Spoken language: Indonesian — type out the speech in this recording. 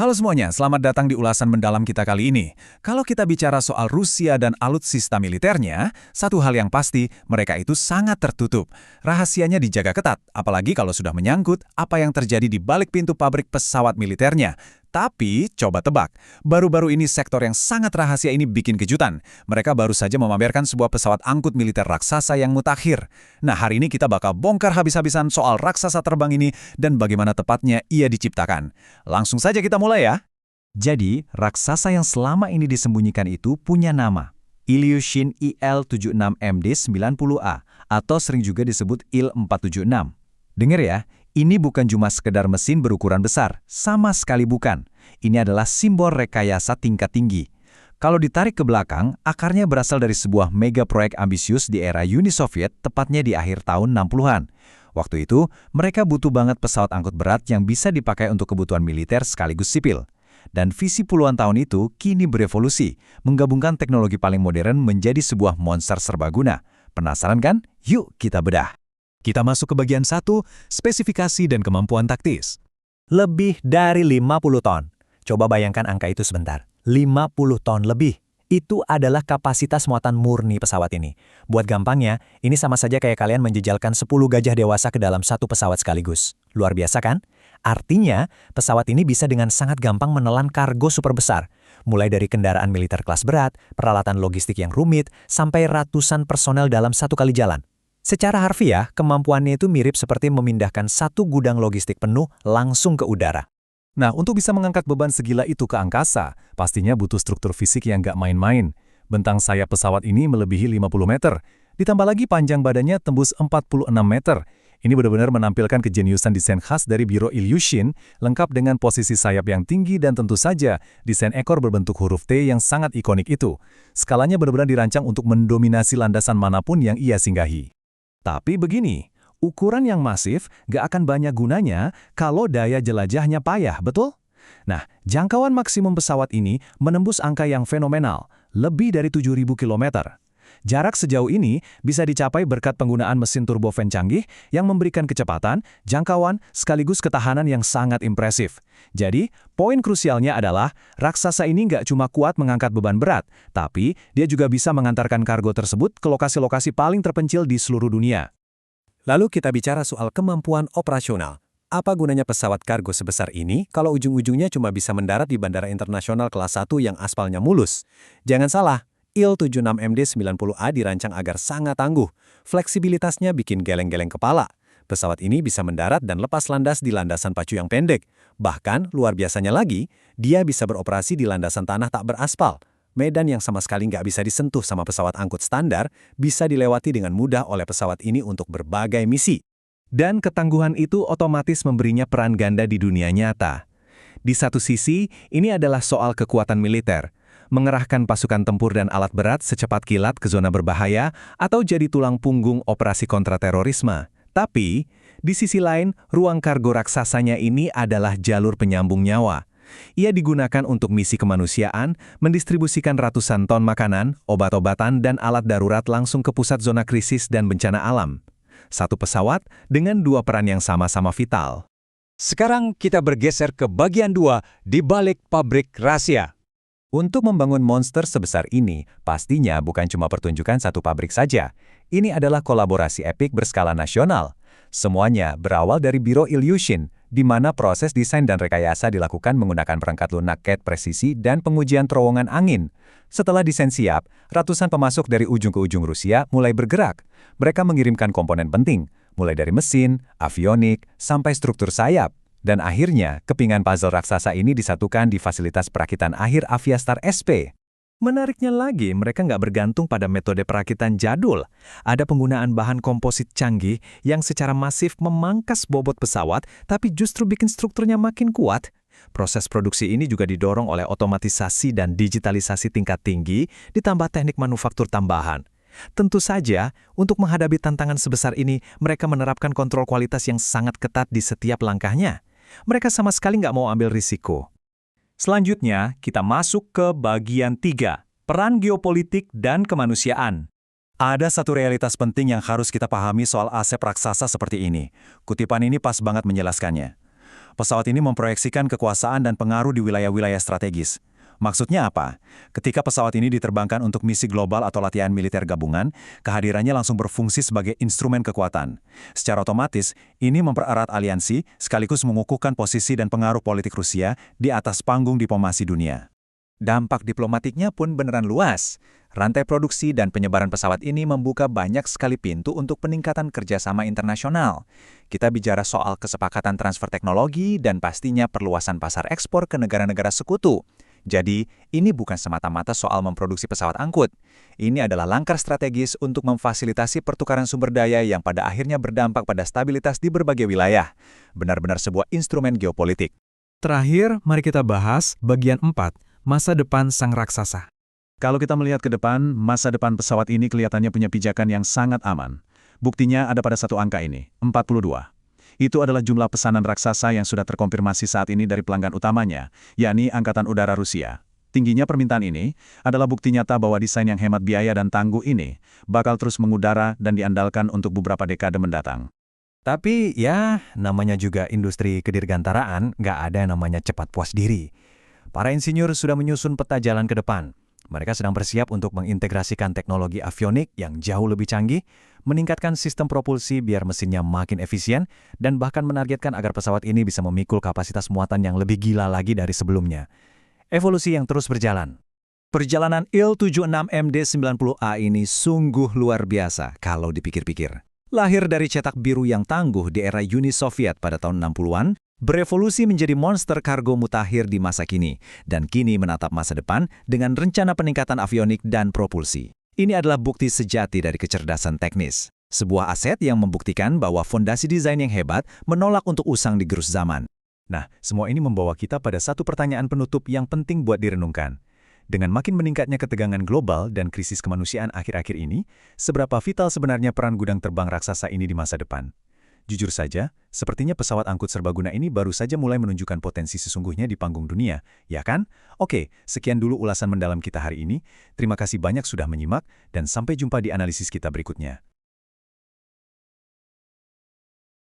Halo semuanya, selamat datang di ulasan mendalam kita kali ini. Kalau kita bicara soal Rusia dan alutsista militernya, satu hal yang pasti, mereka itu sangat tertutup. Rahasianya dijaga ketat, apalagi kalau sudah menyangkut apa yang terjadi di balik pintu pabrik pesawat militernya. Tapi, coba tebak, baru-baru ini sektor yang sangat rahasia ini bikin kejutan. Mereka baru saja memamerkan sebuah pesawat angkut militer raksasa yang mutakhir. Nah, hari ini kita bakal bongkar habis-habisan soal raksasa terbang ini dan bagaimana tepatnya ia diciptakan. Langsung saja kita mulai ya. Jadi, raksasa yang selama ini disembunyikan itu punya nama. Ilyushin IL-76MD-90A atau sering juga disebut IL-476. Dengar ya, ini bukan cuma sekedar mesin berukuran besar, sama sekali bukan. Ini adalah simbol rekayasa tingkat tinggi. Kalau ditarik ke belakang, akarnya berasal dari sebuah mega proyek ambisius di era Uni Soviet, tepatnya di akhir tahun 60-an. Waktu itu, mereka butuh banget pesawat angkut berat yang bisa dipakai untuk kebutuhan militer sekaligus sipil. Dan visi puluhan tahun itu kini berevolusi, menggabungkan teknologi paling modern menjadi sebuah monster serbaguna. Penasaran kan? Yuk kita bedah. Kita masuk ke bagian 1, spesifikasi dan kemampuan taktis. Lebih dari 50 ton. Coba bayangkan angka itu sebentar. 50 ton lebih. Itu adalah kapasitas muatan murni pesawat ini. Buat gampangnya, ini sama saja kayak kalian menjejalkan 10 gajah dewasa ke dalam satu pesawat sekaligus. Luar biasa kan? Artinya, pesawat ini bisa dengan sangat gampang menelan kargo super besar. Mulai dari kendaraan militer kelas berat, peralatan logistik yang rumit, sampai ratusan personel dalam satu kali jalan. Secara harfiah, kemampuannya itu mirip seperti memindahkan satu gudang logistik penuh langsung ke udara. Nah, untuk bisa mengangkat beban segila itu ke angkasa, pastinya butuh struktur fisik yang nggak main-main. Bentang sayap pesawat ini melebihi 50 meter, ditambah lagi panjang badannya tembus 46 meter. Ini benar-benar menampilkan kejeniusan desain khas dari Biro Ilyushin, lengkap dengan posisi sayap yang tinggi dan tentu saja desain ekor berbentuk huruf T yang sangat ikonik itu. Skalanya benar-benar dirancang untuk mendominasi landasan manapun yang ia singgahi. Tapi begini, ukuran yang masif gak akan banyak gunanya kalau daya jelajahnya payah, betul? Nah, jangkauan maksimum pesawat ini menembus angka yang fenomenal, lebih dari 7.000 km. Jarak sejauh ini bisa dicapai berkat penggunaan mesin turbofan canggih yang memberikan kecepatan, jangkauan, sekaligus ketahanan yang sangat impresif. Jadi, poin krusialnya adalah raksasa ini nggak cuma kuat mengangkat beban berat, tapi dia juga bisa mengantarkan kargo tersebut ke lokasi-lokasi paling terpencil di seluruh dunia. Lalu kita bicara soal kemampuan operasional. Apa gunanya pesawat kargo sebesar ini kalau ujung-ujungnya cuma bisa mendarat di bandara internasional kelas 1 yang aspalnya mulus? Jangan salah. IL-76MD-90A dirancang agar sangat tangguh. Fleksibilitasnya bikin geleng-geleng kepala. Pesawat ini bisa mendarat dan lepas landas di landasan pacu yang pendek. Bahkan, luar biasanya lagi, dia bisa beroperasi di landasan tanah tak beraspal. Medan yang sama sekali nggak bisa disentuh sama pesawat angkut standar, bisa dilewati dengan mudah oleh pesawat ini untuk berbagai misi. Dan ketangguhan itu otomatis memberinya peran ganda di dunia nyata. Di satu sisi, ini adalah soal kekuatan militer. Mengerahkan pasukan tempur dan alat berat secepat kilat ke zona berbahaya atau jadi tulang punggung operasi kontraterorisme. Tapi, di sisi lain, ruang kargo raksasanya ini adalah jalur penyambung nyawa. Ia digunakan untuk misi kemanusiaan, mendistribusikan ratusan ton makanan, obat-obatan, dan alat darurat langsung ke pusat zona krisis dan bencana alam. Satu pesawat dengan dua peran yang sama-sama vital. Sekarang kita bergeser ke bagian 2 di balik pabrik rahasia. Untuk membangun monster sebesar ini, pastinya bukan cuma pertunjukan satu pabrik saja. Ini adalah kolaborasi epik berskala nasional. Semuanya berawal dari Biro Ilyushin, di mana proses desain dan rekayasa dilakukan menggunakan perangkat lunak CAD presisi dan pengujian terowongan angin. Setelah desain siap, ratusan pemasok dari ujung ke ujung Rusia mulai bergerak. Mereka mengirimkan komponen penting, mulai dari mesin, avionik, sampai struktur sayap. Dan akhirnya, kepingan puzzle raksasa ini disatukan di fasilitas perakitan akhir Aviastar SP. Menariknya lagi, mereka nggak bergantung pada metode perakitan jadul. Ada penggunaan bahan komposit canggih yang secara masif memangkas bobot pesawat, tapi justru bikin strukturnya makin kuat. Proses produksi ini juga didorong oleh otomatisasi dan digitalisasi tingkat tinggi, ditambah teknik manufaktur tambahan. Tentu saja, untuk menghadapi tantangan sebesar ini, mereka menerapkan kontrol kualitas yang sangat ketat di setiap langkahnya. Mereka sama sekali nggak mau ambil risiko. Selanjutnya, kita masuk ke bagian 3, peran geopolitik dan kemanusiaan. Ada satu realitas penting yang harus kita pahami soal asep raksasa seperti ini. Kutipan ini pas banget menjelaskannya. Pesawat ini memproyeksikan kekuasaan dan pengaruh di wilayah-wilayah strategis. Maksudnya apa? Ketika pesawat ini diterbangkan untuk misi global atau latihan militer gabungan, kehadirannya langsung berfungsi sebagai instrumen kekuatan. Secara otomatis, ini mempererat aliansi sekaligus mengukuhkan posisi dan pengaruh politik Rusia di atas panggung diplomasi dunia. Dampak diplomatiknya pun beneran luas. Rantai produksi dan penyebaran pesawat ini membuka banyak sekali pintu untuk peningkatan kerjasama internasional. Kita bicara soal kesepakatan transfer teknologi dan pastinya perluasan pasar ekspor ke negara-negara sekutu. Jadi, ini bukan semata-mata soal memproduksi pesawat angkut. Ini adalah langkah strategis untuk memfasilitasi pertukaran sumber daya yang pada akhirnya berdampak pada stabilitas di berbagai wilayah. Benar-benar sebuah instrumen geopolitik. Terakhir, mari kita bahas bagian 4, masa depan sang raksasa. Kalau kita melihat ke depan, masa depan pesawat ini kelihatannya punya pijakan yang sangat aman. Buktinya ada pada satu angka ini, 42. Itu adalah jumlah pesanan raksasa yang sudah terkonfirmasi saat ini dari pelanggan utamanya, yakni Angkatan Udara Rusia. Tingginya permintaan ini adalah bukti nyata bahwa desain yang hemat biaya dan tangguh ini bakal terus mengudara dan diandalkan untuk beberapa dekade mendatang. Tapi ya, namanya juga industri kedirgantaraan, nggak ada yang namanya cepat puas diri. Para insinyur sudah menyusun peta jalan ke depan. Mereka sedang bersiap untuk mengintegrasikan teknologi avionik yang jauh lebih canggih, meningkatkan sistem propulsi biar mesinnya makin efisien, dan bahkan menargetkan agar pesawat ini bisa memikul kapasitas muatan yang lebih gila lagi dari sebelumnya. Evolusi yang terus berjalan. Perjalanan Il-76MD-90A ini sungguh luar biasa kalau dipikir-pikir. Lahir dari cetak biru yang tangguh di era Uni Soviet pada tahun 60-an, berevolusi menjadi monster kargo mutakhir di masa kini, dan kini menatap masa depan dengan rencana peningkatan avionik dan propulsi. Ini adalah bukti sejati dari kecerdasan teknis. Sebuah aset yang membuktikan bahwa fondasi desain yang hebat menolak untuk usang di gerus zaman. Nah, semua ini membawa kita pada satu pertanyaan penutup yang penting buat direnungkan. Dengan makin meningkatnya ketegangan global dan krisis kemanusiaan akhir-akhir ini, seberapa vital sebenarnya peran gudang terbang raksasa ini di masa depan? Jujur saja, sepertinya pesawat angkut serbaguna ini baru saja mulai menunjukkan potensi sesungguhnya di panggung dunia, ya kan? Oke, sekian dulu ulasan mendalam kita hari ini. Terima kasih banyak sudah menyimak, dan sampai jumpa di analisis kita berikutnya.